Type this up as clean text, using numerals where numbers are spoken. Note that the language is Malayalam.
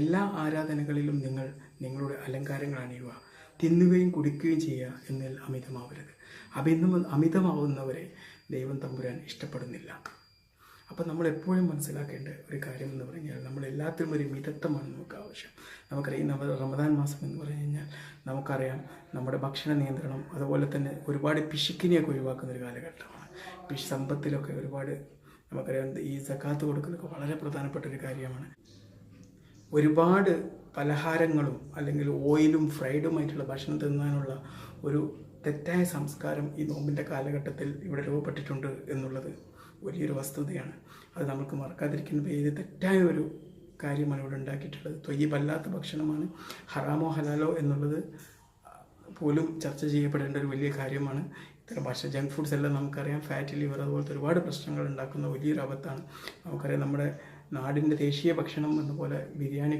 എല്ലാ ആരാധനകളിലും നിങ്ങൾ നിങ്ങളുടെ അലങ്കാരങ്ങൾ അണിയുക, തിന്നുകയും കുടിക്കുകയും ചെയ്യുക എന്നതിൽ അമിതമാവരുത്. അമിതമാവുന്നവരെ ദൈവം തമ്പുരാൻ ഇഷ്ടപ്പെടുന്നില്ല. അപ്പോൾ നമ്മൾ എപ്പോഴും മനസ്സിലാക്കേണ്ട ഒരു കാര്യം എന്ന് പറഞ്ഞാൽ നമ്മൾ എല്ലാത്തിലും ഒരു മിതത്വമാണ് നമുക്ക് ആവശ്യം. നമുക്കറിയാം റമദാൻ മാസം എന്ന് പറഞ്ഞു കഴിഞ്ഞാൽ നമുക്കറിയാം നമ്മുടെ ഭക്ഷണ നിയന്ത്രണം, അതുപോലെ തന്നെ ഒരുപാട് പിശുക്കിനെയൊക്കെ ഒഴിവാക്കുന്ന ഒരു കാലഘട്ടമാണ്. സമ്പത്തിലൊക്കെ ഒരുപാട് നമുക്കറിയാം ഈ സക്കാത്ത് കൊടുക്കലൊക്കെ വളരെ പ്രധാനപ്പെട്ട ഒരു കാര്യമാണ്. ഒരുപാട് പലഹാരങ്ങളും അല്ലെങ്കിൽ ഓയിലും ഫ്രൈഡുമായിട്ടുള്ള ഭക്ഷണം തിന്നാനുള്ള ഒരു തെറ്റായ സംസ്കാരം ഈ നോമ്പിൻ്റെ കാലഘട്ടത്തിൽ ഇവിടെ രൂപപ്പെട്ടിട്ടുണ്ട് എന്നുള്ളത് വലിയൊരു വസ്തുതയാണ്. അത് നമുക്ക് മറക്കാതിരിക്കുന്നത് ഏത് തെറ്റായ ഒരു കാര്യമാണ് ഇവിടെ ഉണ്ടാക്കിയിട്ടുള്ളത്. ത്വയ്യിബല്ലാത്ത ഭക്ഷണമാണ്. ഹറാമോ ഹലാലോ എന്നുള്ളത് പോലും ചർച്ച ചെയ്യപ്പെടേണ്ട ഒരു വലിയ കാര്യമാണ്. ഇത്തരം ജങ്ക് ഫുഡ്സ് എല്ലാം നമുക്കറിയാം ഫാറ്റി ലിവർ അതുപോലത്തെ ഒരുപാട് പ്രശ്നങ്ങൾ ഉണ്ടാക്കുന്ന വലിയൊരു ആപത്താണ്. നമുക്കറിയാം നമ്മുടെ നാടിൻ്റെ ദേശീയ ഭക്ഷണം എന്നപോലെ ബിരിയാണി